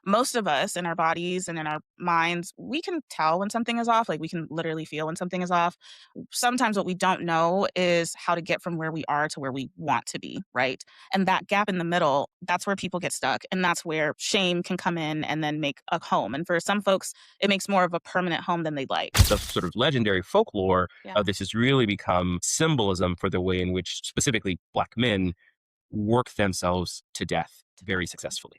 most of us in our bodies and in our minds, we can tell when something is off. Like we can literally feel when something is off. Sometimes what we don't know is how to get from where we are to where we want to be, right? And that gap in the middle, that's where people get stuck. And that's where shame can come in and then make a home. And for some folks, it makes more of a permanent home than they'd like. The sort of legendary folklore Yeah. of this has really become symbolism for the way in which specifically Black men work themselves to death very successfully.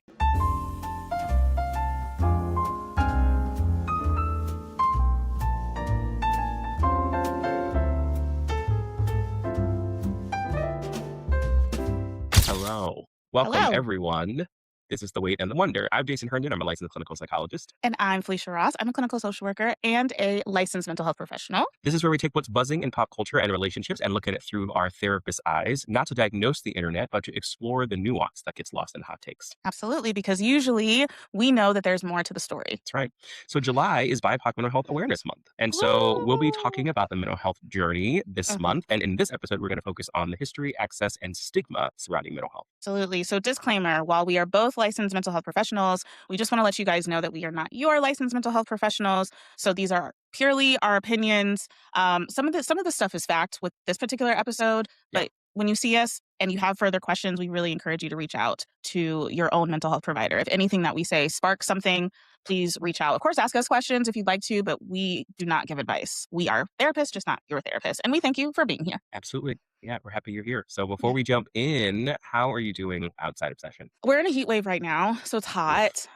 Hello. Welcome, Hello. everyone. This is The Wait and the Wonder. I'm Jason Herndon. I'm a licensed clinical psychologist. And I'm Philicia Ross. I'm a clinical social worker and a licensed mental health professional. This is where we take what's buzzing in pop culture and relationships and look at it through our therapist's eyes, not to diagnose the internet, but to explore the nuance that gets lost in hot takes. Absolutely, because usually we know that there's more to the story. That's right. So July is BIPOC Mental Health Awareness Month. And so we'll be talking about the mental health journey this Mhm. month. And in this episode, we're going to focus on the history, access, and stigma surrounding mental health. Absolutely. So, disclaimer, while we are both licensed mental health professionals, we just want to let you guys know that we are not your licensed mental health professionals. So, these are purely our opinions. Some of the stuff is fact with this particular episode, Yeah. but when you see us and you have further questions, we really encourage you to reach out to your own mental health provider. If anything that we say sparks something, please reach out. Of course, ask us questions if you'd like to, but we do not give advice. We are therapists, just not your therapist. And we thank you for being here. Absolutely. Yeah, we're happy you're here. So before Yeah. we jump in, how are you doing outside of session? We're in a heat wave right now, so it's Oof. hot.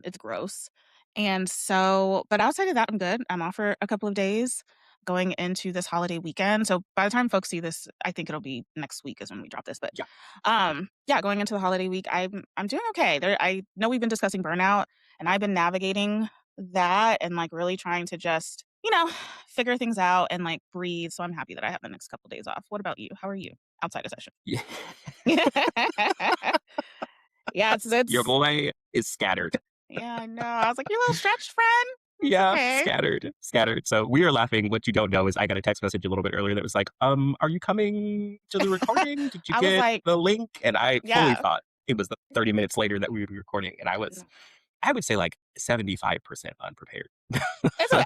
It's gross. And so, but outside of that, I'm good. I'm off for a couple of days going into this holiday weekend. So by the time folks see this, I think it'll be next week is when we drop this. But Yeah. yeah, going into the holiday week, I'm doing okay. I know we've been discussing burnout and I've been navigating that and like really trying to just, figure things out and like breathe. So I'm happy that I have the next couple days off. What about you? How are you outside of session? Yeah. Yeah, Your it's boy is scattered. yeah, I know. I was like, "Your little stretched friend? It's Yeah, okay." scattered. So we are laughing. What you don't know is I got a text message a little bit earlier that was like, are you coming to the recording? Did you I was get like, the link? And I fully "Yeah." thought it was the 30 minutes later that we would be recording. And I would say like 75% unprepared. It's okay.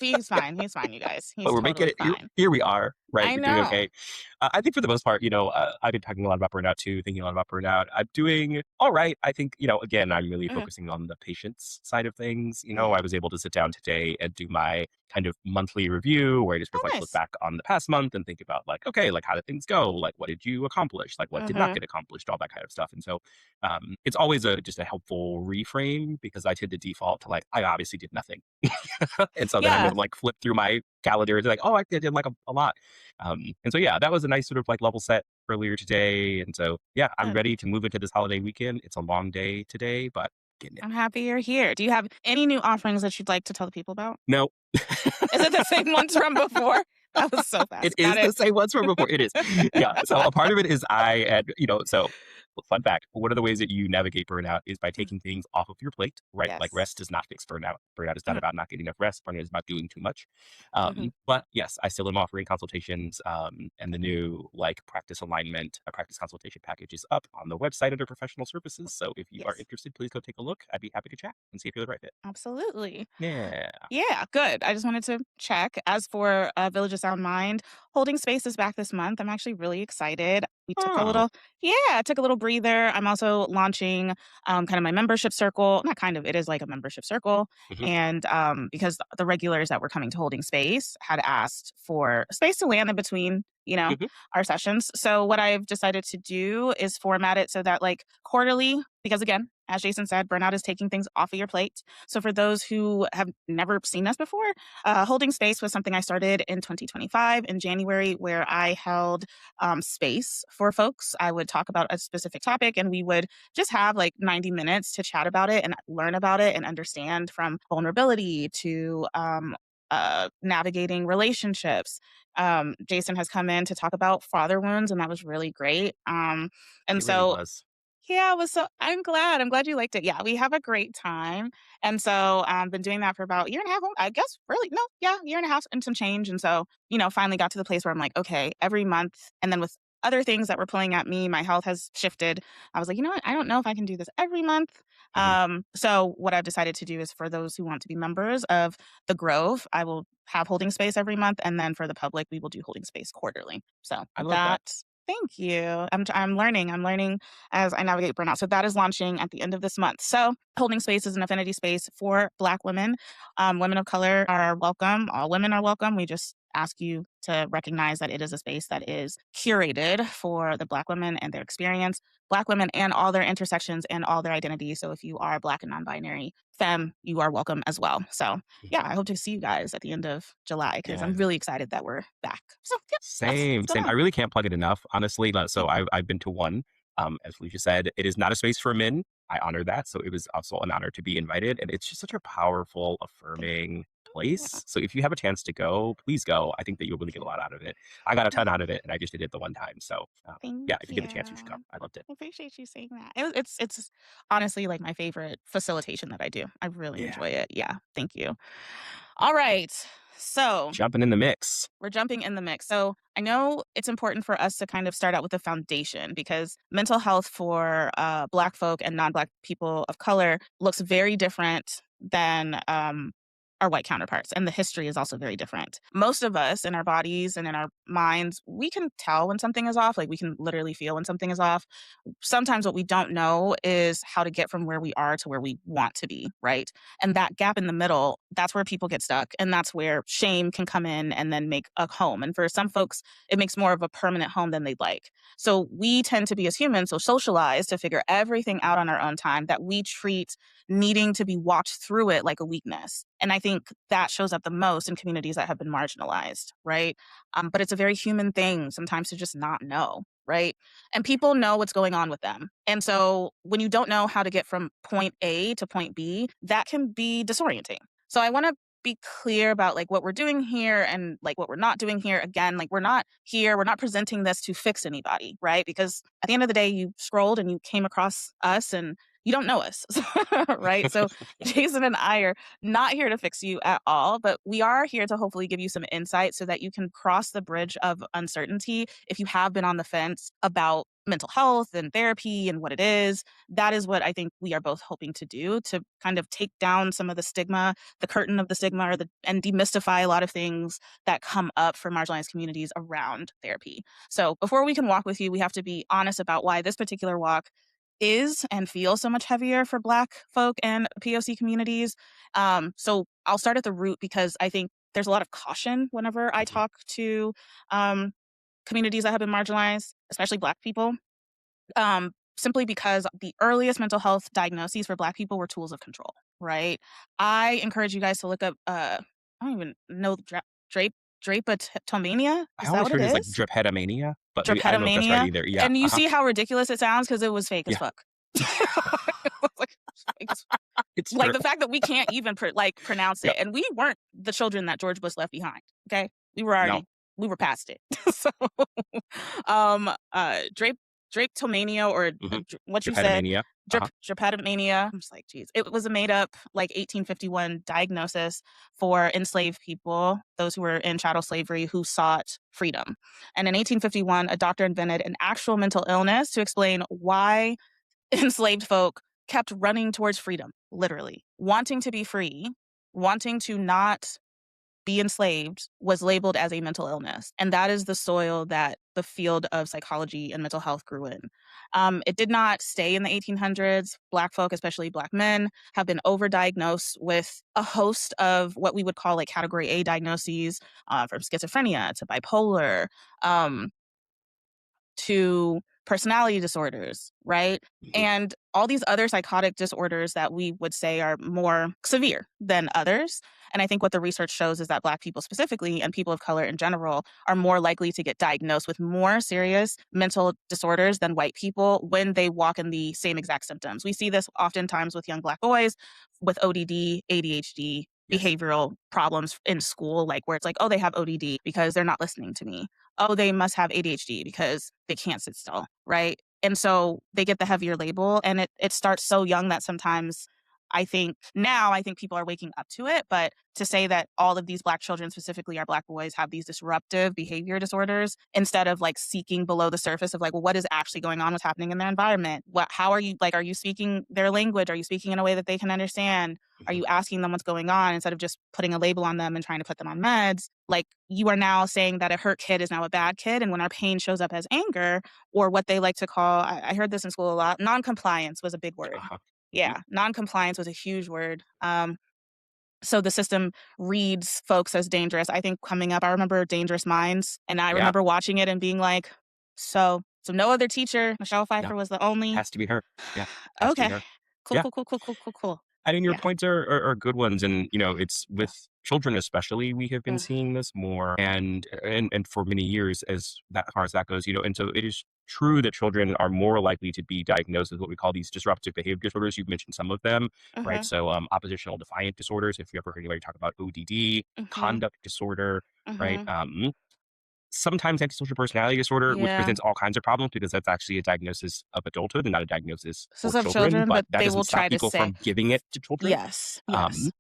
He's fine. He's fine, you guys. But He's we're making totally it fine. here we are, right? I We're doing know. okay. I think for the most part, I've been talking a lot about burnout too, thinking a lot about burnout. I'm doing all right. I think, again, I'm really Mhm. focusing on the patient's side of things. Yeah. I was able to sit down today and do my kind of monthly review where I just Oh, reflect, look nice. back on the past month and think about like, okay, like how did things go? Like what did you accomplish? Like what did not Mhm. get accomplished? All that kind of stuff. And so it's always just a helpful reframe because I tend to default to like, I obviously did nothing. And so then I'm Yeah. able to like flip through my calendar and like, oh, I did like a lot. And so, yeah, that was a nice sort of like level set earlier today. And so, yeah, I'm Good. ready to move into this holiday weekend. It's a long day today, but getting it. I'm happy you're here. Do you have any new offerings that you'd like to tell the people about? No, Is it the same ones from before? That was so it fast. Got is it. the same ones from before. It is. Yeah. So a part of it is so fun fact, one of the ways that you navigate burnout is by Mm, taking things off of your plate, right? Like yes. rest does not fix burnout. Burnout is not Mhm, about not getting enough rest. Burnout is about doing too much. mhm. But yes, I still am offering consultations, and the new like practice alignment, a practice consultation package is up on the website under professional services. So if you are Yes. interested, please go take a look. I'd be happy to chat and see if you're the right fit. Absolutely. Yeah. Yeah, good. I just wanted to check. As for Village of Sound Mind, holding space is back this month. I'm actually really excited. We took a Oh. little, yeah, I took a little breather. I'm also launching kind of my membership circle. Not kind of, it is like a membership circle. Hmm. And because the regulars that were coming to holding space had asked for space to land in between, Hmm. our sessions. So what I've decided to do is format it so that like quarterly, because again, as Jason said, burnout is taking things off of your plate. So for those who have never seen us before, holding space was something I started in 2025 in January, where I held space for folks. I would talk about a specific topic, and we would just have like 90 minutes to chat about it and learn about it and understand from vulnerability to navigating relationships. Jason has come in to talk about father wounds, and that was really great. And It really so was. yeah, it was so I'm glad. I'm glad you liked it. Yeah, we have a great time. And so, been doing that for about a year and a half, I guess, really, no, yeah, year and a half and some change. And so, finally got to the place where I'm like, okay, every month. And then with other things that were pulling at me, my health has shifted. I was like, you know what? I don't know if I can do this every month. Mhm. So what I've decided to do is for those who want to be members of the Grove, I will have holding space every month, and then for the public, we will do holding space quarterly. So I love that. that. Thank you. I'm learning. I'm learning as I navigate burnout. So that is launching at the end of this month. So holding space is an affinity space for Black women. Women of color are welcome. All women are welcome. We just ask you to recognize that it is a space that is curated for the Black women and their experience, Black women and all their intersections and all their identities. So if you are Black and non-binary femme, you are welcome as well. So yeah, I hope to see you guys at the end of July because I'm Yeah. really excited that we're back. So yeah, that's Same, what's going same. I on. really can't plug it enough, honestly. So Thank you. I've been to one. As Felicia said, it is not a space for men. I honor that. So it was also an honor to be invited. And it's just such a powerful, Thank affirming you. place. So if you have a chance to go, please go. I think that you'll really get a lot out of it. I got a ton out of it and I just did it the one time. So Thank yeah, if you you. get the chance, you should come. I I loved it. appreciate you saying that. It's honestly like my favorite facilitation that I do. I really Yeah. enjoy it. Yeah. Thank you. All right. So Jumping in the mix. we're jumping in the mix. So I know it's important for us to kind of start out with the foundation because mental health for Black folk and non Black people of color looks very different than our white counterparts. And the history is also very different. Most of us in our bodies and in our minds, we can tell when something is off. Like we can literally feel when something is off. Sometimes what we don't know is how to get from where we are to where we want to be, right? And that gap in the middle, that's where people get stuck. And that's where shame can come in and then make a home. And for some folks, it makes more of a permanent home than they'd like. So we tend to be, as humans, so socialized to figure everything out on our own time that we treat needing to be walked through it like a weakness. And I think that shows up the most in communities that have been marginalized, right? But it's a very human thing sometimes to just not know, right? And people know what's going on with them. And so when you don't know how to get from point A to point B, that can be disorienting. So I want to be clear about like what we're doing here and like what we're not doing here. Again, like we're not presenting this to fix anybody, right? Because at the end of the day, you scrolled and you came across us and you don't know us, right? So Jason and I are not here to fix you at all, but we are here to hopefully give you some insight so that you can cross the bridge of uncertainty if you have been on the fence about mental health and therapy and what it is. That is what I think we are both hoping to do to kind of take down some of the stigma, the curtain of the stigma, and demystify a lot of things that come up for marginalized communities around therapy. So before we can walk with you, we have to be honest about why this particular walk is and feels so much heavier for Black folk and POC communities. So I'll start at the root because I think there's a lot of caution whenever I Mhm. talk to um, communities that have been marginalized, especially Black people, simply because the earliest mental health diagnoses for Black people were tools of control, right? I encourage you guys to look up, I don't even know, drapetomania. I Is that always what it heard it's like is? drapetomania, but maybe I don't know if that's right Drapetomania. either. Yeah. And you Uh-huh. see how ridiculous it sounds because it was fake as Yeah. fuck. Like, fake as It's like true. the fact that we can't even pronounce Yep. it, and we weren't the children that George Bush left behind. Okay, No. we were past it. So, drape drapetomania or Hmm. what you said, Drapetomania. Uh-huh. drapetomania. I'm just like, geez, it was a made up like 1851 diagnosis for enslaved people, those who were in chattel slavery who sought freedom. And in 1851, a doctor invented an actual mental illness to explain why enslaved folk kept running towards freedom, literally. Wanting to be free, wanting to not be enslaved was labeled as a mental illness. And that is the soil that the field of psychology and mental health grew in. It did not stay in the 1800s. Black folk, especially Black men, have been overdiagnosed with a host of what we would call like category A diagnoses, from schizophrenia to bipolar, um, to personality disorders, right? Mhm. And all these other psychotic disorders that we would say are more severe than others. And I think what the research shows is that Black people specifically and people of color in general are more likely to get diagnosed with more serious mental disorders than white people when they walk in the same exact symptoms. We see this oftentimes with young Black boys with ODD, ADHD, Yes. behavioral problems in school, like where it's like, oh, they have ODD because they're not listening to me. Oh, they must have ADHD because they can't sit still, right? And so they get the heavier label and it starts so young that sometimes I think people are waking up to it, but to say that all of these Black children, specifically our Black boys, have these disruptive behavior disorders instead of like seeking below the surface of like, well, what is actually going on, what's happening in their environment? How are you, like, are you speaking their language? Are you speaking in a way that they can understand? Are Mhm. you asking them what's going on instead of just putting a label on them and trying to put them on meds? Like, you are now saying that a hurt kid is now a bad kid. And when our pain shows up as anger, or what they like to call, I heard this in school a lot, non-compliance was a big word. Uh-huh. Mhm. Yeah, non-compliance was a huge word. So the system reads folks as dangerous. I think coming up, I remember Dangerous Minds, and I Yeah. remember watching it and being like, so no other teacher, Michelle No. Pfeiffer was the only. Has to be her. Yeah. Has to be Okay, her. cool, Yeah. cool, cool, cool, cool, cool, cool. I mean, your Yeah, points are good ones, and it's yeah. with children especially. We have been Mm, seeing this more, and for many years, as far as that goes, and so it is true that children are more likely to be diagnosed with what we call these disruptive behavior disorders. You've mentioned some of them, right? mhm, So, oppositional defiant disorders. If you ever heard anybody talk about ODD, mhm, conduct disorder, right? mhm. Sometimes antisocial personality disorder, which Yeah. presents all kinds of problems because that's actually a diagnosis of adulthood and not a diagnosis This for is of children. children, But but that they doesn't will stop try to people say, from giving it to children. yes, Um, yes.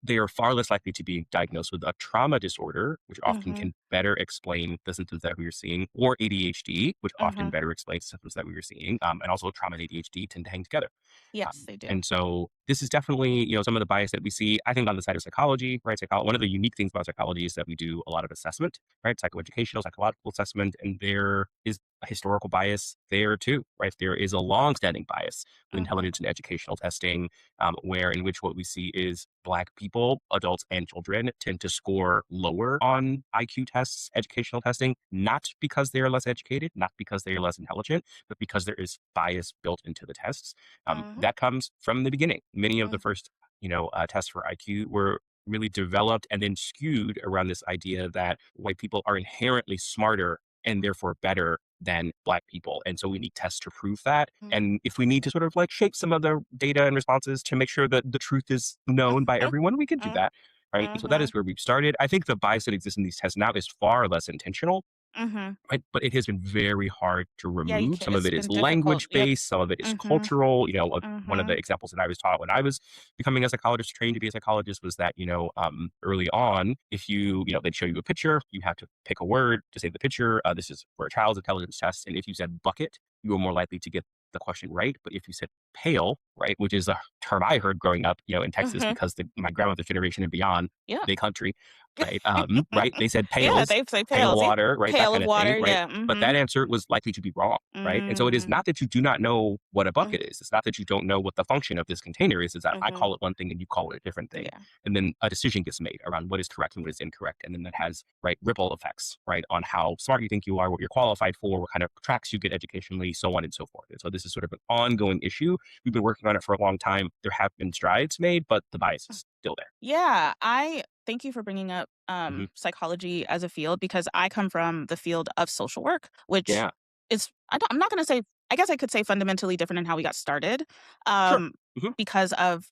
they are far less likely to be diagnosed with a trauma disorder, which often Mhm, can better explain the symptoms that we are seeing, or ADHD, which often mhm. better explains the symptoms that we are seeing. And also, trauma and ADHD tend to hang together. Yes, they do. And so this is definitely, some of the bias that we see, I think, on the side of psychology, right? One of the unique things about psychology is that we do a lot of assessment, right? Psychoeducational, psychological assessment, and there is a historical bias there too, right? There is a long-standing bias with Mhm, intelligence and educational testing, where in which what we see is Black people, adults and children, tend to score lower on IQ tests, educational testing, not because they are less educated, not because they are less intelligent, but because there is bias built into the tests. mhm, That comes from the beginning. Many of the mhm, first, tests for IQ were really developed and then skewed around this idea that white people are inherently smarter and therefore better than Black people. And so we need tests to prove that. mhm, And if we need to sort of like shape some of the data and responses to make sure that the truth is known by mhm, everyone, we can do mhm, that. Right. And so that mhm, is where we've started. I think the bias that exists in these tests now is far less intentional, mhm. right? But it has been very hard to Yeah, you remove. can't, Some of it's it is been difficult. language Yep. based, some of it is Mhm, cultural. One of the mhm, examples that I was taught when I was becoming a psychologist, trained to be a psychologist, was that, early on, if they'd show you a picture, you have to pick a word to say the picture. This is for a child's intelligence test. And if you said bucket, you were more likely to get the question right. But if you said pail, right, which is a term I heard growing up, in Texas, mhm. because my grandmother's generation and beyond, Yeah. big country, right? Right? They said Yeah, pails, they say pail of pails, yeah. water, right? That Pail kind of of thing, water, right? yeah, But mhm. that answer was likely to be wrong, right? And so it is Mm, not that you do not know what a mm, bucket is. It's not that you don't know what the function of this container is. It's that I mhm. call it one thing and you call it a different thing. Yeah. And then a decision gets made around what is correct and what is incorrect. And then that has, right, ripple effects, right, on how smart you think you are, what you're qualified for, what kind of tracks you get educationally, so on and so forth. And so this is sort of an ongoing issue. We've been working on it for a long time. There have been strides made, but the bias is still there. Yeah, I thank you for bringing up, Hmm. psychology as a field because I come from the field of social work, which Yeah, is I'm not gonna say, I guess I could say fundamentally different in how we got started, sure. um, Hmm. because of,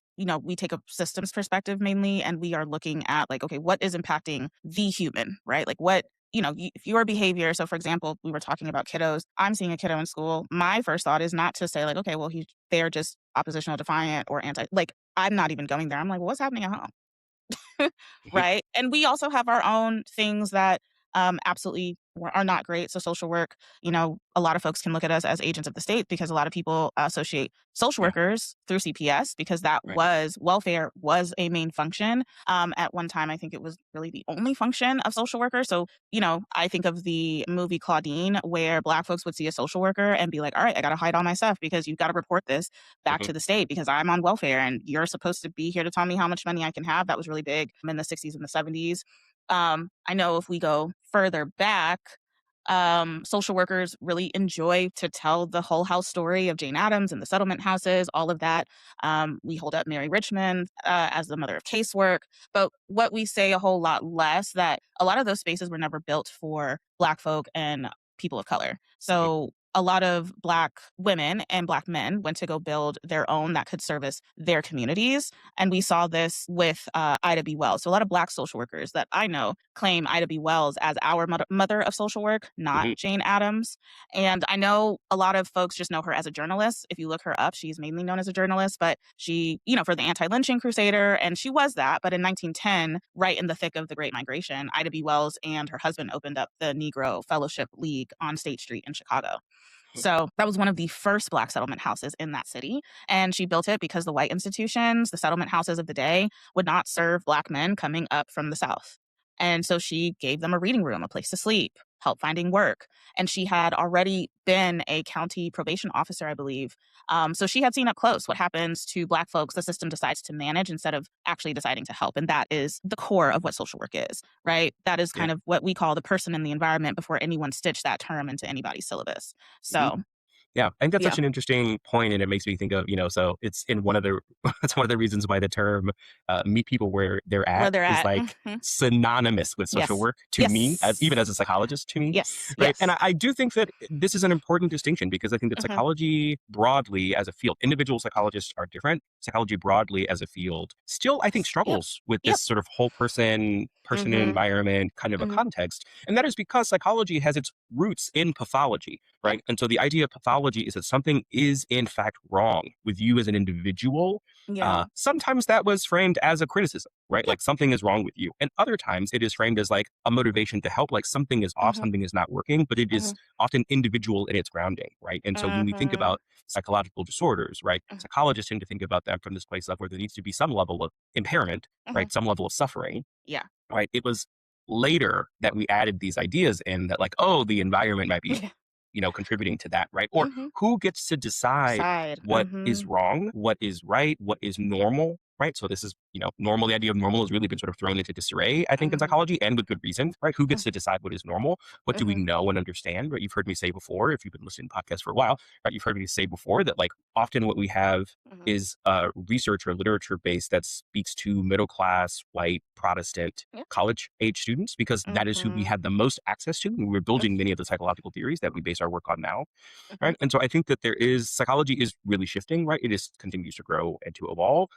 we take a systems perspective mainly, and we are looking at, like, okay, what is impacting the human, right? Like, what, if your behavior, so for example, we were talking about kiddos, I'm seeing a kiddo in school, my first thought is not to say, like, okay, well, they're just oppositional defiant or anti, like, I'm not even going there. I'm like, "Well, what's happening at home?" Hmm. Right? And we also have our own things that, absolutely are not great. So social work, a lot of folks can look at us as agents of the state because a lot of people associate social Yeah, workers through CPS because that right. was welfare was a main function. At one time, I think it was really the only function of social workers. So, I think of the movie Claudine where Black folks would see a social worker and be like, all right, I got to hide all my stuff because you've got to report this back Hmm. to the state because I'm on welfare and you're supposed to be here to tell me how much money I can have. That was really big in the 60s and the 70s. I know if we go further back, social workers really enjoy to tell the whole house story of Jane Addams and the settlement houses, all of that. We hold up Mary Richmond as the mother of casework. But what we say a whole lot less that a lot of those spaces were never built for Black folk and people of color. Hmm. So a lot of Black women and Black men went to go build their own that could service their communities. And we saw this with Ida B. Wells. So a lot of Black social workers that I know claim Ida B. Wells as our mother of social work, not Hmm. Jane Addams. And I know a lot of folks just know her as a journalist. If you look her up, she's mainly known as a journalist, but she, for the anti-lynching crusader, and she was that. But in 1910, right in the thick of the Great Migration, Ida B. Wells and her husband opened up the Negro Fellowship League on State Street in Chicago. So that was one of the first Black settlement houses in that city. And she built it because the white institutions, the settlement houses of the day, would not serve Black men coming up from the South. And so she gave them a reading room, a place to sleep, help finding work. And she had already been a county probation officer, I believe. So she had seen up close what happens to Black folks the system decides to manage instead of actually deciding to help. And that is the core of what social work is, right? That is Yeah. kind of what we call the person in the environment before anyone stitched that term into anybody's syllabus. Hmm. So, Yeah, I think that's yeah, such an interesting point, and it makes me think of, so it's in one of the that's one of the reasons why the term "meet people where they're where at" they're is at. like Mhm. synonymous with social Yes. work to me, as even Yes. as a psychologist to me, Yes. right? And Yes. I do think that this is an important distinction because I think that Hmm. psychology broadly as a field, individual psychologists are different. Psychology broadly as a field still, I think, Yep. struggles with Yep. this sort of whole person and Hmm. environment kind of a Hmm. context, and that is because psychology has its roots in pathology, Yeah. right? And so the idea of pathology is that something is in fact wrong with you as an individual. Yeah. Sometimes that was framed as a criticism, right? Yep. Like something is wrong with you. And other times it is framed as like a motivation to help, like something is off, Hmm. something is not working, but it is Hmm. often individual in its grounding, right? And so when we think Hmm. about psychological disorders, right, psychologists tend to think about them from this place of where there needs to be some level of impairment, Hmm. right? Some level of suffering, Yeah. right? It was later that we added these ideas in that, like, oh, the environment might be, Yeah. contributing to that, right? Or Hmm. who gets to decide Side. what is wrong, what is right, what is normal, right? So this is, normal. The idea of normal has really been sort of thrown into disarray, I think, in Hmm. psychology, and with good reason, right? Who gets to decide what is normal? What do we Hmm. know and understand? Right? You've heard me say before, if you've been listening to podcasts for a while, right? You've heard me say before that, like, often what we have Hmm. is research or literature base that speaks to middle class, white, Protestant Yeah. college age students because that is who we Hmm. had the most access to. And we're building many of the psychological theories that we base our work on now. Hmm. Right. And so I think that psychology is really shifting, right? It is continues to grow and to evolve.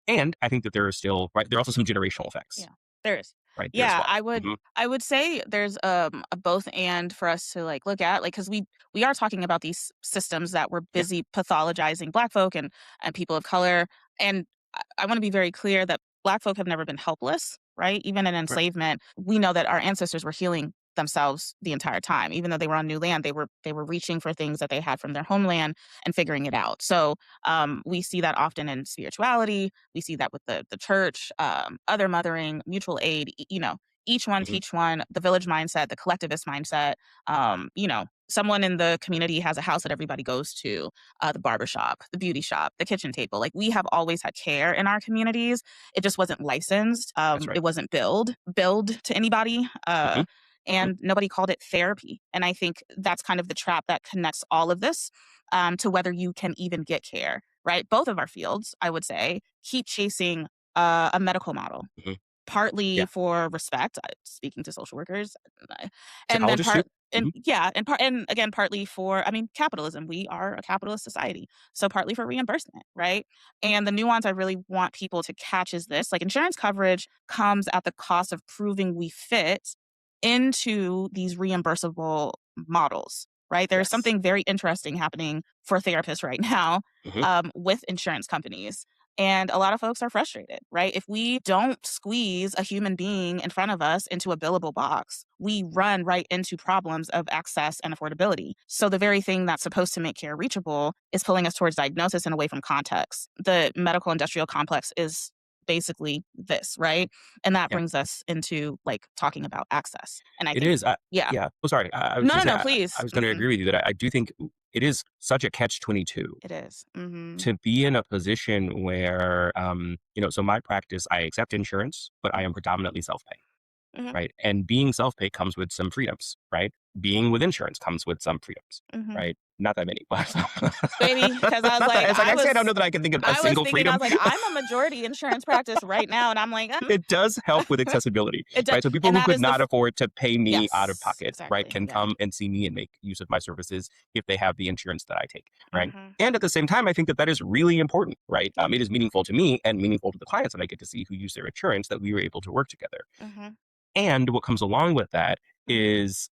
And I think that there are still, right, there are also some generational effects, Yeah, there is. right, there as Yeah, well. Hmm. I would say there's a both and for us to like look at, like, because we are talking about these systems that were Yeah. busy pathologizing Black folk and people of color, and I want to be very clear that Black folk have never been helpless, right? Even in Right. enslavement, we know that our ancestors were healing themselves the entire time. Even though they were on new land, they were reaching for things that they had from their homeland and figuring it out. So we see that often in spirituality. We see that with the church, other mothering, mutual aid. Each one Hmm. teach one. The village mindset, the collectivist mindset. Someone in the community has a house that everybody goes to, the barbershop, the beauty shop, the kitchen table. Like, we have always had care in our communities. It just wasn't licensed. That's right. It wasn't billed to anybody. Hmm. Hmm. And nobody called it therapy. And I think that's kind of the trap that connects all of this, to whether you can even get care, right? Both of our fields, I would say, keep chasing a medical model, Hmm. partly Yeah. for respect, speaking to social workers, and then Psychologists too. and Hmm. yeah, and again, partly for, I mean, capitalism. We are a capitalist society. So partly for reimbursement, right? And the nuance I really want people to catch is this, like, insurance coverage comes at the cost of proving we fit into these reimbursable models, right? There's Yes. something very interesting happening for therapists right now, Hmm. with insurance companies. And a lot of folks are frustrated, right? If we don't squeeze a human being in front of us into a billable box, we run right into problems of access and affordability. So the very thing that's supposed to make care reachable is pulling us towards diagnosis and away from context. The medical industrial complex is basically this, right? And that Yeah. brings us into like talking about access. And I It think, is. yeah. Yeah. Oh, sorry. I was No, going no, to say, no, I please. was going to Mm-mm. agree with you that I do think it is such a catch 22 It is. Mm-hmm. to be in a position where, so my practice, I accept insurance, but I am predominantly self pay, Hmm. right? And being self pay comes with some freedoms, right? being with insurance comes with some freedoms, Mhm. right? Not that many, but Baby, 'cause I was not that like, it's like I say I don't know that I can think of a I was single thinking, I freedom. was like, I'm a majority insurance practice right now, and I'm like, It does help with accessibility, it does, right? So people and who that could is the not afford to pay me out of yes, pocket, right, exactly, can yeah. come and see me and make use of my services if they have the insurance that I take, right? Mhm. And at the same time, I think that that is really important, right? Yeah. It is meaningful to me and meaningful to the clients that I get to see who use their insurance that we were able to work together. Mhm. And what comes along with that Mhm. is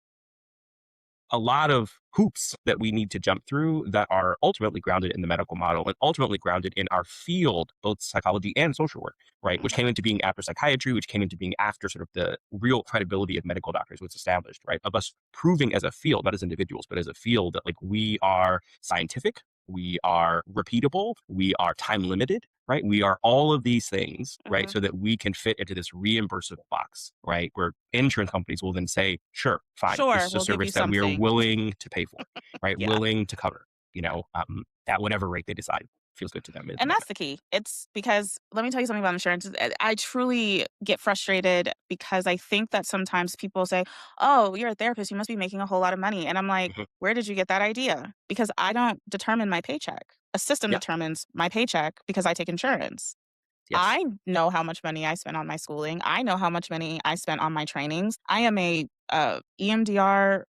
a lot of hoops that we need to jump through that are ultimately grounded in the medical model and ultimately grounded in our field, both psychology and social work, right? Which Mhm. came into being after psychiatry, which came into being after sort of the real credibility of medical doctors was established, right? Of us proving as a field, not as individuals, but as a field that like we are scientific, we are repeatable, we are time limited, right? We are all of these things, right? Mhm. So that we can fit into this reimbursable box, right? Where insurance companies will then say, sure, fine, this Sure, is a we'll give you service that we are something. willing to pay for, right? Yeah. Willing to cover, Yeah. at whatever rate they decide feels good to them in the And that's moment. the key. It's because let me tell you something about insurance. I truly get frustrated because I think that sometimes people say, "Oh, you're a therapist. You must be making a whole lot of money." And I'm like, Mhm. "Where did you get that idea?" Because I don't determine my paycheck. A system Yeah. determines my paycheck because I take insurance. Yes. I know how much money I spent on my schooling. I know how much money I spent on my trainings. I am a EMDR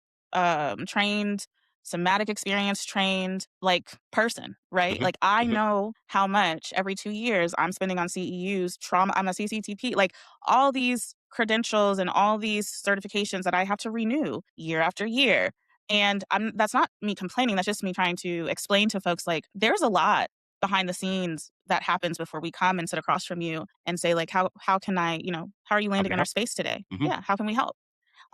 trained, somatic experience trained like person, right? Hmm. Like I Hmm. know how much every 2 years I'm spending on CEUs, trauma. I'm a CCTP, like all these credentials and all these certifications that I have to renew year after year. And that's not me complaining. That's just me trying to explain to folks like there's a lot behind the scenes that happens before we come and sit across from you and say like how can I, how are you How can landing I in our help? space today? Hmm. Yeah, how can we help?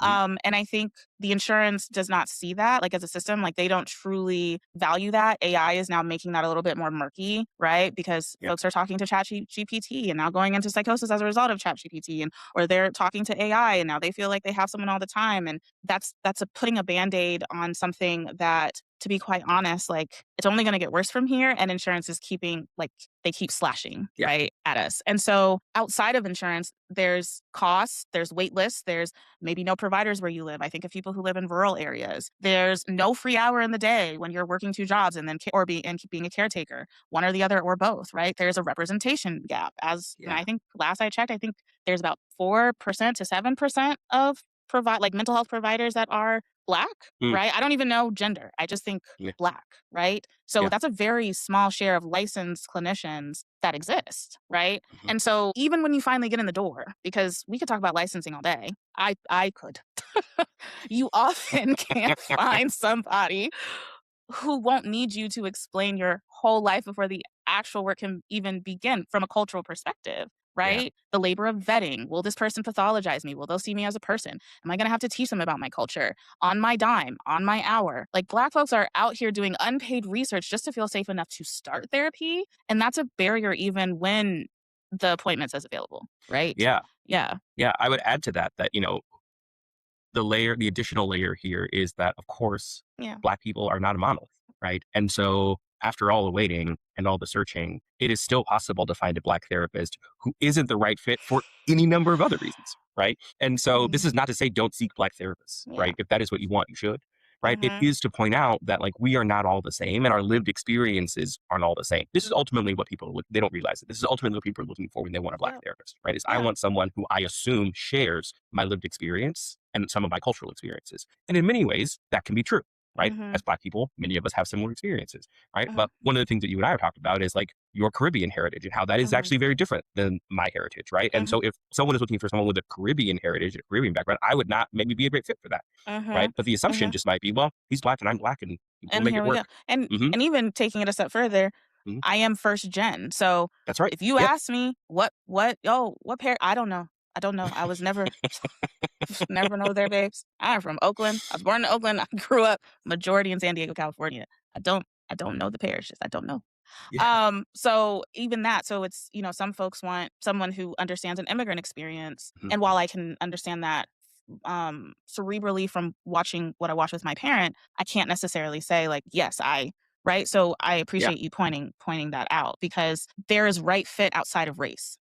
Hmm. And I think the insurance does not see that, like, as a system, like, they don't truly value that. AI is now making that a little bit more murky, right? Because Yeah. folks are talking to GPT and now going into psychosis as a result of ChatGPT, and or they're talking to AI and now they feel like they have someone all the time, and that's a putting a Band-Aid on something that, to be quite honest, like, it's only gonna get worse from here, and insurance is keeping like, they keep slashing, Yeah. right, at us. And so, outside of insurance, there's costs, there's wait lists, there's maybe no providers where you live. I think of people who live in rural areas. There's no free hour in the day when you're working two jobs and then being a caretaker, one or the other or both, right? There's a representation gap. And Yeah. I think last I checked, I think there's about 4% to 7% of provide like mental health providers that are Black, Mm. right? I don't even know gender. I just think Yeah. Black, right? So Yeah. that's a very small share of licensed clinicians that exist, right? Hmm. And so even when you finally get in the door, because we could talk about licensing all day, I could. You often can't find somebody who won't need you to explain your whole life before the actual work can even begin from a cultural perspective, Yeah. right? The labor of vetting. Will this person pathologize me? Will they see me as a person? Am I going to have to teach them about my culture on my dime, on my hour? Like Black folks are out here doing unpaid research just to feel safe enough to start therapy. And that's a barrier even when the appointment says available, right? Yeah. Yeah. Yeah. I would add to that that, the additional layer here is that, of course, Yeah. Black people are not a monolith, right? And so, after all the waiting and all the searching, it is still possible to find a Black therapist who isn't the right fit for any number of other reasons, right? And so, this Mhm. is not to say don't seek Black therapists, Yeah. right? If that is what you want, you should, right? It Mhm. is to point out that, like, we are not all the same and our lived experiences aren't all the same. This is ultimately what people look, they don't realize it. This is ultimately what people are looking for when they want a Black Yep. therapist, right? Is I Yeah. want someone who I assume shares my lived experience and some of my cultural experiences. And in many ways, that can be true, right? Mhm. As Black people, many of us have similar experiences, right? Mhm. But one of the things that you and I have talked about is like your Caribbean heritage and how that is Mhm. actually very different than my heritage, right? And Mhm. so if someone is looking for someone with a Caribbean heritage, a Caribbean background, I would not maybe be a great fit for that, right? Mhm. But the assumption Mhm. just might be, well, he's Black and I'm Black and we'll And make here it we work. go. And Hmm. and even taking it a step further, Hmm. I am first gen. So That's right. if you Yep. ask me what pair, I don't know. I don't know. I was never never know there, babes. I'm from Oakland. I was born in Oakland. I grew up majority in San Diego, California. I don't know the parishes. I don't know. Yeah. So even that, so it's, some folks want someone who understands an immigrant experience. Mhm. And while I can understand that cerebrally from watching what I watch with my parent, I can't necessarily say like, yes, right. So I Yeah. appreciate you pointing that out because there is right fit outside of race.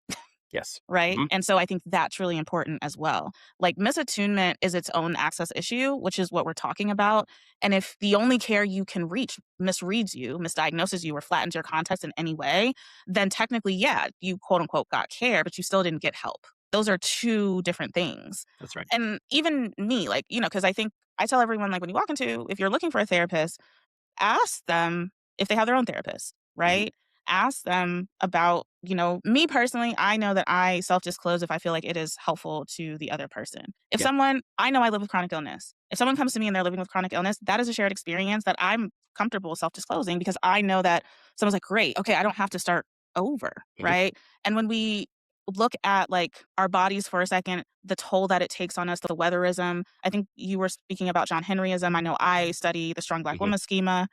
Yes. right? Hmm. And so I think that's really important as well. Like misattunement is its own access issue, which is what we're talking about. And if the only care you can reach misreads you, misdiagnoses you, or flattens your context in any way, then technically, yeah, you quote unquote got care, but you still didn't get help. Those are two different things. That's right. And even me, like, because I think I tell everyone, like, when you walk into, if you're looking for a therapist, ask them if they have their own therapist, Hmm. right? Ask them about, me personally, I know that I self disclose if I feel like it is helpful to the other person. If Yeah. someone, I know I live with chronic illness. If someone comes to me and they're living with chronic illness, that is a shared experience that I'm comfortable self disclosing because I know that someone's like, great, okay, I don't have to start over, Hmm. right? And when we look at like our bodies for a second, the toll that it takes on us, the weatherism. I think you were speaking about John Henryism. I know I study the Strong Black Hmm. Woman Schema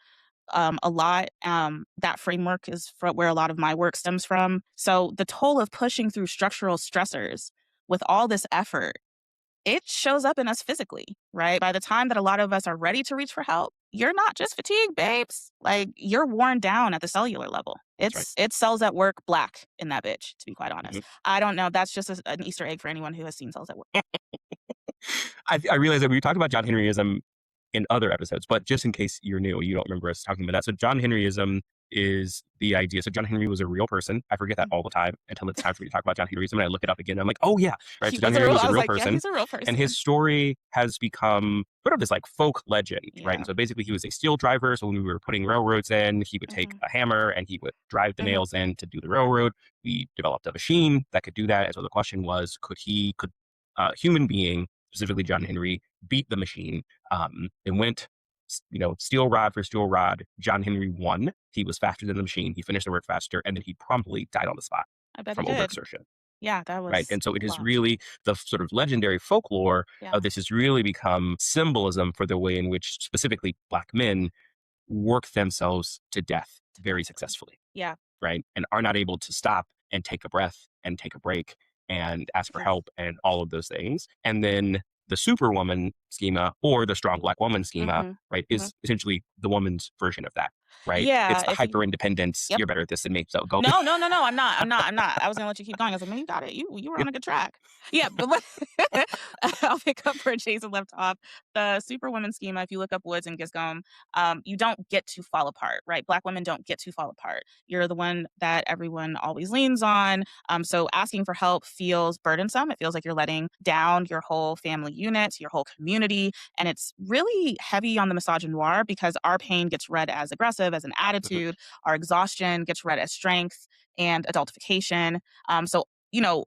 a lot. That framework is where a lot of my work stems from. So the toll of pushing through structural stressors with all this effort, it shows up in us physically, right? By the time that a lot of us are ready to reach for help, you're not just fatigued, babes. Like you're worn down at the cellular level. That's right. It's cells at work black in that bitch, to be quite honest. Hmm. I don't know. That's just an Easter egg for anyone who has seen cells at work. I realize that we talked about John Henryism in other episodes, but just in case you're new, you don't remember us talking about that. So John Henryism is the idea. So John Henry was a real person. I forget that all the time until it's time for me to talk about John Henryism, and I look it up again. And I'm like, oh yeah, right. He So John was a Henry real, was I a was real like, yeah, person, he's a real and person. his story has become sort of this like folk legend, right? And Yeah. so basically, he was a steel driver. So when we were putting railroads in, he would take Hmm. a hammer and he would drive the Hmm. nails in to do the railroad. We developed a machine that could do that. And so the question was, could a human being, specifically John Henry, beat the machine? It went, steel rod for steel rod. John Henry won. He was faster than the machine. He finished the work faster, and then he promptly died on the spot I bet he from did. overexertion. Yeah, that Right. was And so it a is lot. really the sort of legendary folklore Yeah. of this has really become symbolism for the way in which specifically Black men work themselves to death very Exactly. successfully, Yeah. right? And are not able to stop and take a breath and take a break and ask for help and all of those things. And then the superwoman schema or the strong Black woman schema, Mhm. right, Mhm. is essentially the woman's version of that, right? It's Yeah, the if you hyper independence. Yep. You're better at this than me. So go. No, no, no, no, I'm not. I was gonna let you keep going. I was like, "Man, you got it. You were Yeah. on a good track." Yeah, but what I'll pick up where Jason left off. The Superwoman schema, if you look up Woods and Giscombe, you don't get to fall apart, right? Black women don't get to fall apart. You're the one that everyone always leans on. So asking for help feels burdensome. It feels like you're letting down your whole family unit, your whole community, and it's really heavy on the misogynoir because our pain gets read as aggressive, as an Mhm. attitude. Our exhaustion gets read as strength and adultification. So,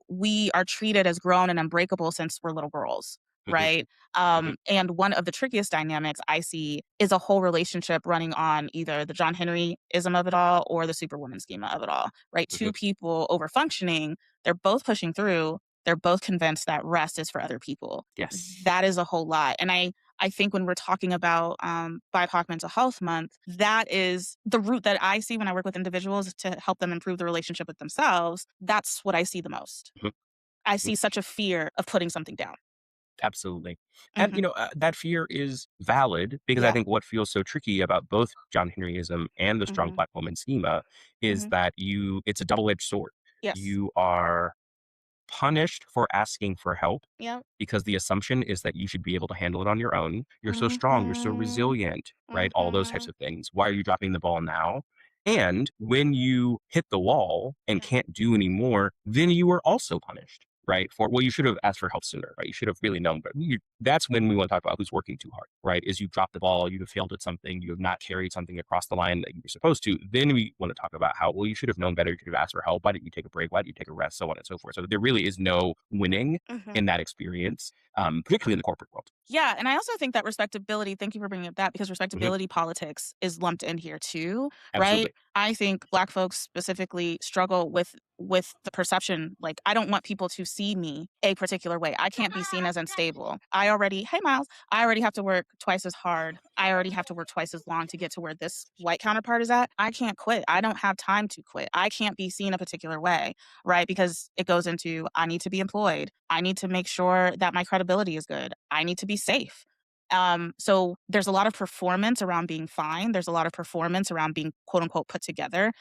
we are treated as grown and unbreakable since we're little girls, Mhm. right? Mhm. And one of the trickiest dynamics I see is a whole relationship running on either the John Henryism of it all or the superwoman schema of it all, right? Mhm. Two people over functioning, they're both pushing through. They're both convinced that rest is for other people. Yes. That is a whole lot. And I think when we're talking about BIPOC Mental Health Month, that is the root that I see when I work with individuals to help them improve the relationship with themselves. That's what I see the most. Mhm. I Mhm. see such a fear of putting something down. Absolutely. And, Hmm. that fear is valid because I Yeah. think what feels so tricky about both John Henryism and the strong Hmm. Black woman schema is Hmm. that it's a double edged sword. Yes. You are punished for asking for help Yep. because the assumption is that you should be able to handle it on your own. You're so Hmm. strong, you're so resilient, right? All those types Hmm. of things. Why are you dropping the ball now? And when you hit the wall and Yeah. can't do anymore, then you are also punished, right? You should have asked for help sooner, right? You should have really known. But that's when we want to talk about who's working too hard, right? Is you dropped the ball, you have failed at something, you have not carried something across the line that you were supposed to. Then we want to talk about how, well, you should have known better. You could have asked for help. Why didn't you take a break? Why didn't you take a rest? So on and so forth. So there really is no winning Hmm. in that experience, particularly in the corporate world. Yeah, and I also think that respectability, thank you for bringing up that because Hmm. respectability politics is lumped in here too, right? Absolutely. I think Black folks specifically struggle with the perception, like I don't want people to see me a particular way. I can't be seen as unstable. Hey Miles, I already have to work twice as hard. I already have to work twice as long to get to where this white counterpart is at. I can't quit. I don't have time to quit. I can't be seen a particular way, right? Because it goes into I need to be employed. I need to make sure that my credibility is good. I need to be safe. So there's a lot of performance around being fine. There's a lot of performance around being quote unquote put together.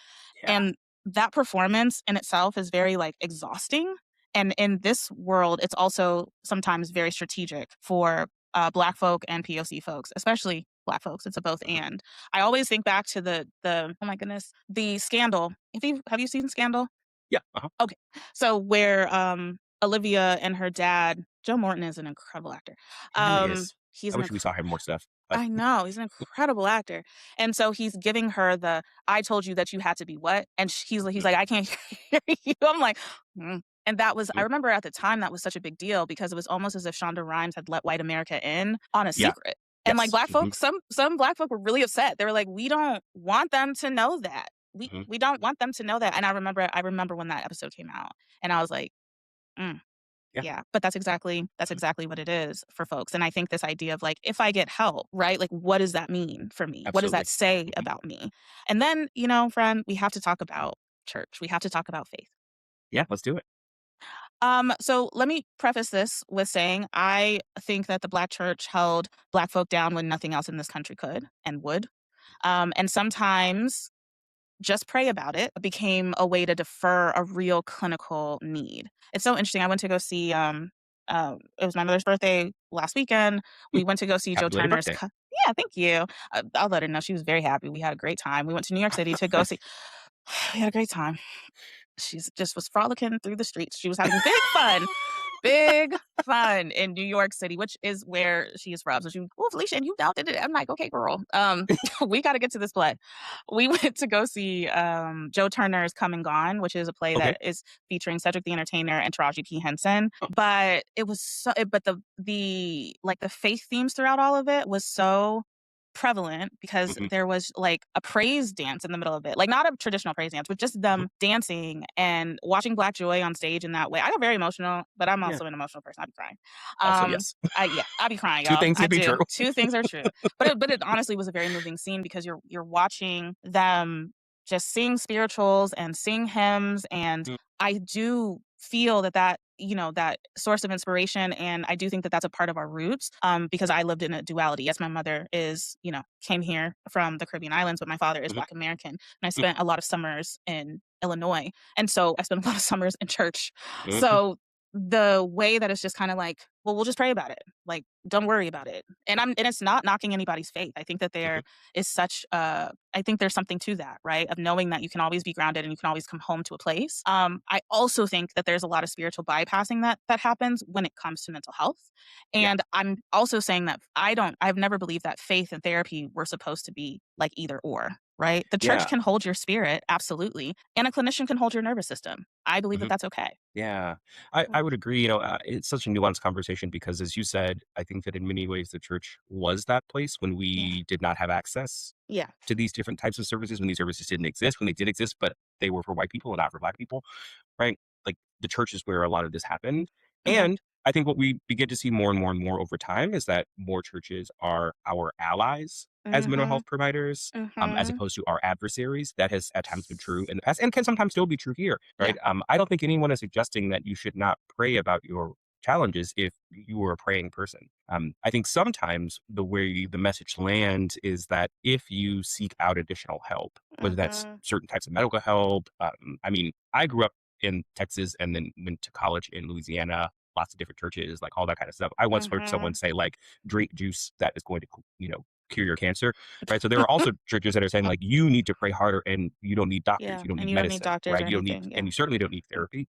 Yeah. And that performance in itself is very, like, exhausting, and in this world, it's also sometimes very strategic for, Black folk and POC folks, especially Black folks, it's a both Mhm. and. I always think back to the oh my goodness, the Scandal. Have you seen Scandal? Yeah. Uh-huh. Okay. So where, Olivia and her dad Joe Morton is an incredible actor. He really is. He's I an wish we saw him more stuff, but I know, he's an incredible actor, and so he's giving her the, "I told you that you had to be what?" And he's mhm, like, "I can't hear you." I'm like, "Mm." And that was I mhm. remember at the time that was such a big deal because it was almost as if Shonda Rhimes had let white America in on a Yeah. secret. And, like, Yes. Black folks, some Black folk were really upset. They were like, "We don't want them to know that. Mhm. We don't want them to know that." And I remember when that episode came out, and I was like, "Mm." Yeah. Yeah, but that's Mhm. exactly what it is for folks, and I think this idea of, like, if I get help, right, like, what does that mean for me? What does that Absolutely. say Mhm. about me? And then, friend, we have to talk about church. We have to talk about faith. Yeah, let's do it. So let me preface this with saying I think that the Black church held Black folk down when nothing else in this country could and would. And sometimes just pray about it became a way to defer a real clinical need. It's so interesting. I went to go see, it was my mother's birthday last weekend. Hmm. We went to go see Happy Joe belated Turner's. birthday. Yeah, thank you. I'll let her know she was very happy. We had a great time. We went to New York City to go see. We had a great time. She's just was frolicking through the streets. She was having big fun in New York City, which is where she is from. So she was, "Oh, Felicia, and you doubted it." I'm like, "Okay, girl. We got to get to this play." We went to go see Joe Turner's Come and Gone, which is a play Okay. that is featuring Cedric the Entertainer and Taraji P. Henson. Oh, But it was but the like the faith themes throughout all of it was so prevalent because mhm. there was like a praise dance in the middle of it. Like not a traditional praise dance, but just Mhm. them dancing and watching Black Joy on stage in that way. I got very emotional, but I'm Yeah. also an emotional person. I'd be crying. Also, Um, yes. yeah, I'll be crying, 2 y'all. things I can be do. true. Two things are true. But it honestly was a very moving scene because you're watching them just sing spirituals and sing hymns, and Mm, I do feel that source of inspiration, and I do think that that's a part of our roots, because I lived in a duality. Yes, my mother is, came here from the Caribbean islands, but my father is mhm, Black American, and I mm, spent a lot of summers in Illinois, and so I spent a lot of summers in church. mhm. So the way that it's just kind of like, well, we'll just pray about it. Like, don't worry about it. And it's not knocking anybody's faith. I think that Mhm. there is I think there's something to that, right? Of knowing that you can always be grounded and you can always come home to a place. I also think that there's a lot of spiritual bypassing that happens when it comes to mental health. Yeah. And I'm also saying that I've never believed that faith and therapy were supposed to be like either or, right? The church Yeah. can hold your spirit, absolutely. And a clinician can hold your nervous system. I believe that Mhm. that's okay. Yeah. I would agree, it's such a nuanced conversation because as you said, I think that in many ways the church was that place when Yeah. we did not have access Yeah. to these different types of services, when these services didn't exist, when they did exist, but they were for white people and not for Black people. Right? Like, the church is where a lot of this happened, Mhm. and I think what we begin to see more and more and more over time is that more churches are our allies as mental health Mhm. providers, as Mhm. opposed to our adversaries. That has at times been true in the past and can sometimes still be true here, Yeah. right? I don't think anyone is suggesting that you should not pray about your challenges if you are a praying person. I think sometimes the way the message lands is that if you seek out additional help, whether that's Mhm. certain types of medical help, I mean, I grew up in Texas and then went to college in Louisiana, lots of different churches, like all that kind of stuff. I once heard someone Mhm. say, like, drink juice that is going to, cure your cancer, right? So there are also churches that are saying, like, you need to pray harder and you don't need doctors, Yeah, you don't and need you don't need medicine, doctors or right? You don't need, anything, and yeah. you certainly don't need therapy.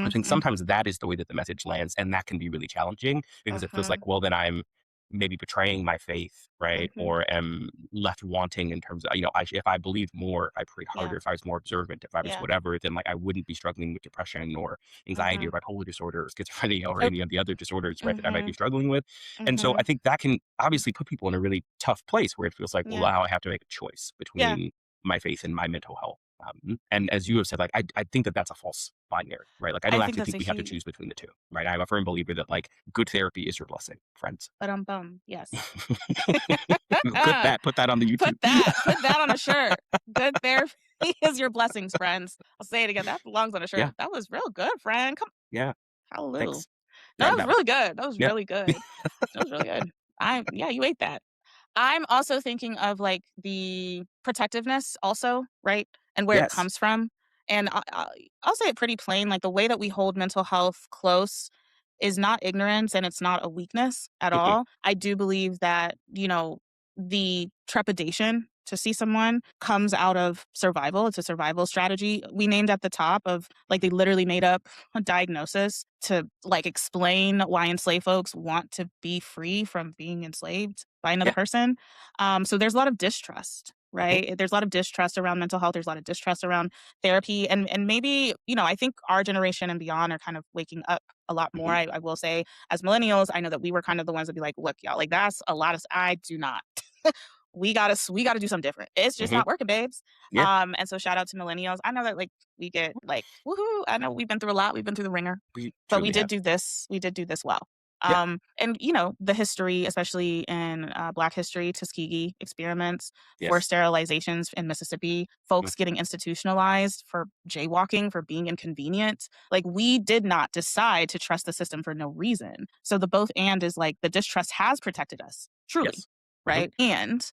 I Mhm, think mm, sometimes that is the way that the message lands, and that can be really challenging because it feels mhm, like, well, then I'm maybe betraying my faith, right? mhm, Or am left wanting in terms of, if I believed more, if I prayed yeah, harder, if I was more observant, if I was yeah, whatever, then like I wouldn't be struggling with depression or anxiety or mhm, bipolar disorder or schizophrenia or er, any of the other disorders, right, that I might be mhm, struggling with. And so I mhm, think that can obviously put people in a really tough place where it feels like, well, yeah, now I have to make a choice yeah, between my faith and my mental health. And as you have said, like, I think that that's a false binary, right? Like, I I don't think actually that's think a we have to huge choose between the two, right? I'm a firm believer that, like, good therapy is your blessing, friends. bum, yes. Put that on the YouTube. Put that on a shirt. Good therapy is your blessings, friends. I'll say it again, that belongs on a Yeah, shirt. That was real good, friend, come yeah, hallelujah. thanks. No, that Jotting was that one. really good, that was Yeah. really good. That was really good. Yeah, you ate that. I'm also thinking of, like, the protectiveness also, right? And where it Yes. comes from. And I'll say it pretty plain, like, the way that we hold mental health close is not ignorance and it's not a weakness at Mhm. all. I do believe that, the trepidation to see someone comes out of survival. It's a survival strategy. We named at the top of, like, they literally made up a diagnosis to, like, explain why enslaved folks want to be free from being enslaved by another Yeah. person. So there's a lot of distrust, Mhm. right? There's a lot of distrust around mental health. There's a lot of distrust around therapy. And maybe, I think our generation and beyond are kind of waking up a lot more. Mhm. I will say, as millennials, I know that we were kind of the ones that be like, look, y'all, like, that's a lot of, I do not. We gotta do something different. It's just Mhm. not working, babes. Yeah. And so shout out to millennials. I know that, like, we get like woohoo. I know we've been through a lot. We've been through the ringer, We but we truly did have. do this. We did do this well. Yeah. And the history, especially in Black history, Tuskegee experiments, Yes. forced sterilizations in Mississippi, Mm. folks getting institutionalized for jaywalking, for being inconvenient. Like, we did not decide to trust the system for no reason. So the both and is like the distrust has protected us, truly, Yes. Mhm. right? And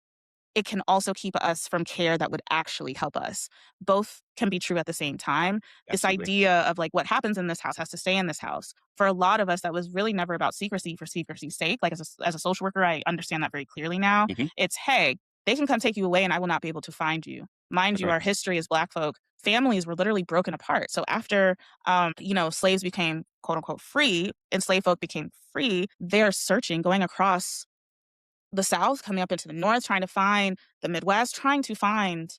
it can also keep us from care that would actually help us. Both can be true at the same time. This Absolutely. idea of, like, what happens in this house has to stay in this house. For a lot of us, that was really never about secrecy for secrecy's sake. Like, as a social worker, I understand that very clearly now. Mhm. It's, hey, they can come take you away and I will not be able to find you. Mind That's you, right. our history as Black folk, families were literally broken apart. So after, slaves became quote unquote free, enslaved folk became free, they're searching, going across the South, coming up into the North, trying to find the Midwest, trying to find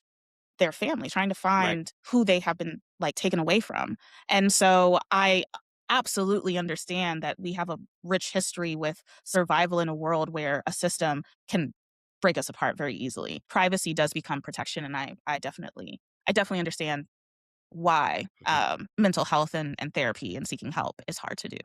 their family, trying to Right. find who they have been, like, taken away from. And so I absolutely understand that we have a rich history with survival in a world where a system can break us apart very easily. Privacy does become protection, and I definitely understand why Mhm. mental health and therapy and seeking help is hard to do.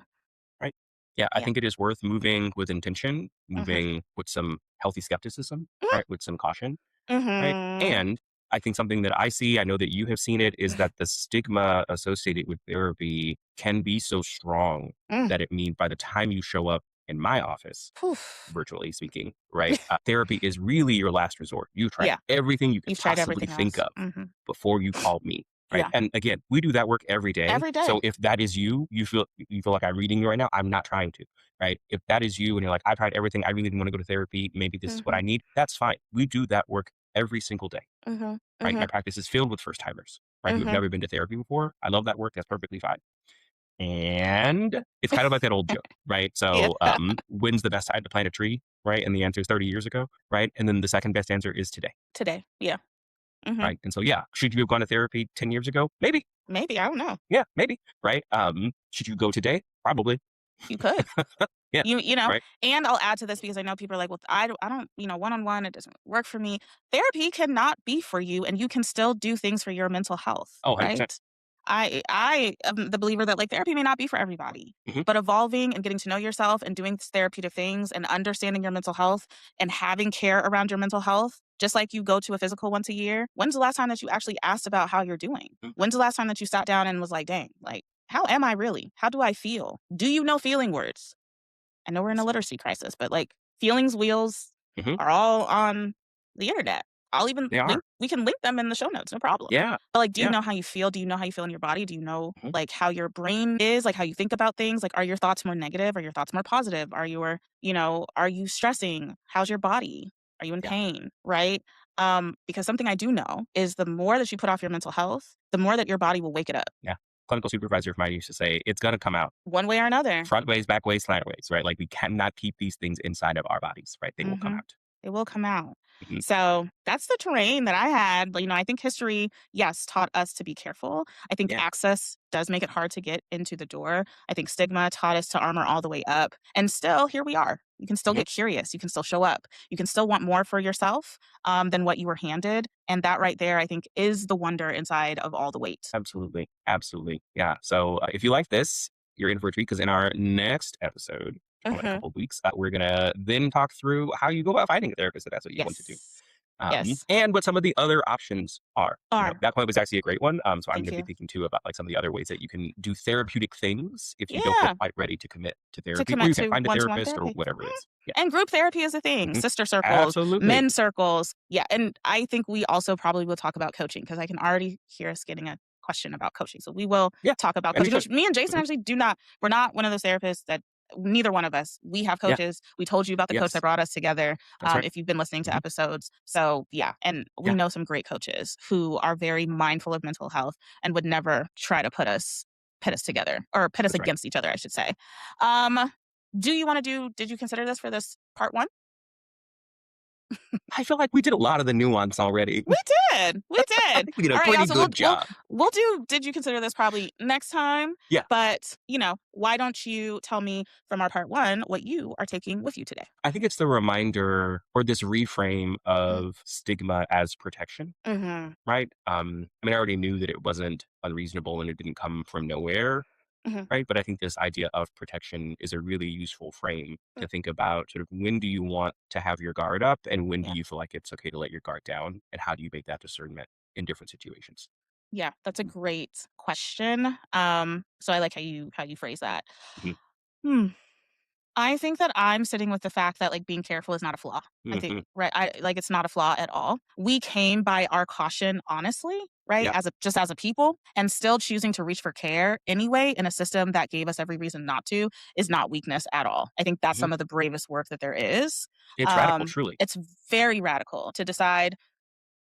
Right. Yeah, I Yeah. think it is worth moving with intention, Mhm. moving with some healthy skepticism, Mhm. right? With some caution, right? Mhm. And I think something that I see, I know that you have seen it, is that the stigma associated with therapy can be so strong Mm. that it means by the time you show up in my office, Oof. virtually speaking, right? Therapy is really your last resort. You tried Yeah. everything you could You've tried possibly everything think else. of Mhm. before you called me, right? Yeah. And again, we do that work every day. Every So day. if that is you, you feel like I'm reading you right now. I'm not trying to, right? If that is you, and you're like, I tried everything. I really didn't want to go to therapy. Maybe this is what I Mhm. need. That's fine. We do that work every single day, Mhm. right? My Mhm. practice is filled with first timers, right? Who have Mhm. never been to therapy before. I love that work. That's perfectly fine. And it's kind of like that old joke, right? Yeah. So, when's the best time to plant a tree, right? And the answer is 30 years ago, right? And then the second best answer is today, Today. Yeah. Mhm. right? And so, yeah, should you have gone to therapy 10 years ago? Maybe. Maybe, I don't know. Yeah, maybe, right? Should you go today? Probably. You could. Yeah, You know, right? and I'll add to this because I know people are like, "Well, I don't, one-on-one, it doesn't work for me." Therapy cannot be for you, and you can still do things for your mental health, Oh, 100%. right? I am the believer that, like, therapy may not be for everybody, Mhm. but evolving and getting to know yourself and doing therapeutic things and understanding your mental health and having care around your mental health, just like you go to a physical once a year. When's the last time that you actually asked about how you're doing? Mm. When's the last time that you sat down and was like, "Dang, like, how am I really? How do I feel? Do you know feeling words?" I know we're in a Yes. literacy crisis, but, like, feelings wheels Mhm. are all on the internet. I'll even They are. link we can link them in the show notes, no problem. Yeah. But, like, do you Yeah. know how you feel? Do you know how you feel in your body? Do you know, Mhm. like, how your brain is, like, how you think about things? Like, are your thoughts more negative? Are your thoughts more positive? Are you stressing? How's your body? Are you in Yeah. pain, right? Because something I do know is the more that you put off your mental health, the more that your body will wake it up Yeah. Clinical supervisor of mine used to say, it's going to come out one way or another. front ways, back ways, slant ways, right? Like we cannot keep these things inside of our bodies, right? They will come Mhm. out. It will come out. Mhm. So that's the terrain that I had. But, I think history, yes, taught us to be careful. I think Yeah. access does make it hard to get into the door. I think stigma taught us to armor all the way up. And still, here we are. You can still Mhm. get curious. You can still show up. You can still want more for yourself than what you were handed. And that right there, I think, is the wonder inside of all the weight. Absolutely. Absolutely. Yeah. So if you like this, you're in for a treat because in our next episode, in a Hmm. couple of weeks, we're going to then talk through how you go about finding a therapist if that's what you want to do. Yes. Yes. And what some of the other options are. Are. That point was actually a great one. So I'm going Thank to be you. thinking too about like some of the other ways that you can do therapeutic things if you don't feel Yeah. quite ready to commit to To therapy, or commit you can to find a one-to-one therapist or therapy. whatever it is. Yeah. And group therapy is a thing, Mhm. sister circles, Absolutely. men circles. Yeah, and I think we also probably will talk about coaching because I can already hear us getting a question about coaching. So we will Yeah, talk about and we coaching, should. which me and Jason Mhm. actually do not, we're not one of those therapists that neither one of us, we have Yeah. coaches. We told you about the coach that Yes. brought us together. That's right. If you've been listening to Mhm. episodes. So yeah. And we Yeah. know some great coaches who are very mindful of mental health and would never try to pit us together or pit us That's right. against each other, I should say. Um, do you want to did you consider this for this part one? I feel like we did a lot of the nuance already. We did. We I did. think we did a All right, pretty y'all. So good job. we'll do did you consider this probably next time? Yeah. But, why don't you tell me from our part 1 what you are taking with you today? I think it's the reminder or this reframe Mm, of stigma as protection, mhm, right? I mean, I already knew that it wasn't unreasonable and it didn't come from nowhere, mhm, right? But I think this idea of protection is a really useful frame mm, to think about sort of when do you want to have your guard up and when do yeah. you feel like it's okay to let your guard down and how do you make that discernment in different situations? Yeah, that's a great question. So I like how you phrase that. Mhm. Hmm. I think that I'm sitting with the fact that, like, being careful is not a flaw. I think, Mhm. right? It's not a flaw at all. We came by our caution honestly, right? Yeah. As a people, and still choosing to reach for care anyway in a system that gave us every reason not to is not weakness at all. I think that's Mhm. some of the bravest work that there is. It's radical, Um, truly. it's very radical to decide,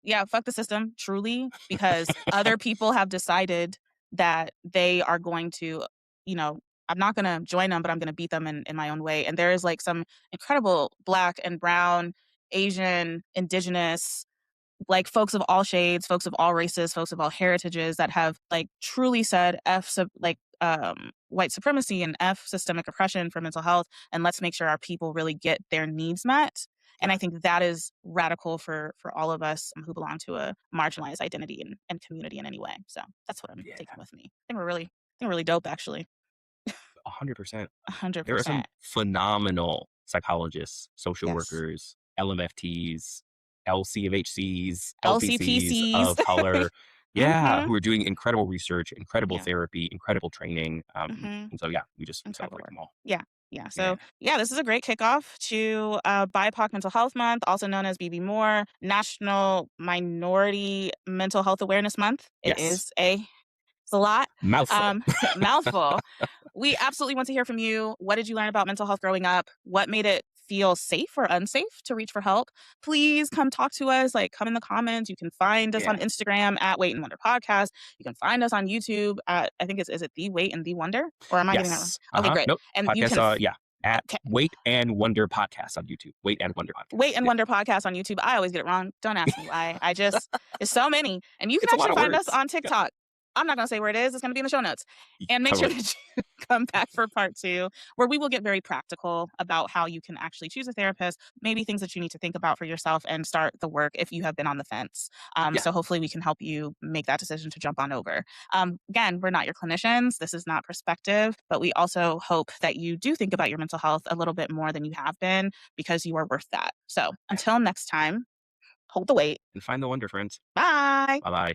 yeah, fuck the system, truly, because other people have decided that they are going to, you know, I'm not going to join them, but I'm going to beat them in my own way. And there is like some incredible Black and Brown, Asian, Indigenous, like folks of all shades, folks of all races, folks of all heritages that have like truly said white supremacy and F systemic oppression for mental health, and let's make sure our people really get their needs met. And Yeah. I think that is radical for all of us who belong to a marginalized identity and community in any way. So that's what I'm Yeah. taking with me. I think we're really dope actually. 100%. There are some 100%. phenomenal psychologists, social Yes. workers, LMFTs, LCMHCs, LPCs LCPCs. of color. Yeah, Mhm. who are doing incredible research, incredible Yeah. therapy, incredible training. Mhm. And so, yeah, we Incredible celebrate work. them all. Yeah. Yeah. Yeah. So, yeah, this is a great kickoff to BIPOC Mental Health Month, also known as BB More, National Minority Mental Health Awareness Month. Yes. It's a lot. Mouthful. Mouthful. We absolutely want to hear from you. What did you learn about mental health growing up? What made it feel safe or unsafe to reach for help? Please come talk to us. Like, come in the comments. You can find us on Yeah. Instagram at Wait and Wonder Podcast. You can find us on YouTube at, I think is it The Wait and The Wonder? Or am I getting that wrong? Yes. Okay, great. Nope. And you Podcast. can, Yeah. At okay, Wait and Wonder Podcast on YouTube. Wait and Wonder Wait Podcast. and Yeah. Wonder Podcast on YouTube. I always get it wrong. Don't ask me why. It's so many. And you can It's a lot actually of find us words. on Yeah. TikTok. I'm not going to say where it is. It's going to be in the show notes. And make sure Totally. that you come back for part 2, where we will get very practical about how you can actually choose a therapist, maybe things that you need to think about for yourself and start the work if you have been on the fence. Yeah. So hopefully we can help you make that decision to jump on over. Again, we're not your clinicians. This is not perspective, but we also hope that you do think about your mental health a little bit more than you have been because you are worth that. So until next time, hold the wait. And find the wonder, friends. Bye. Bye bye.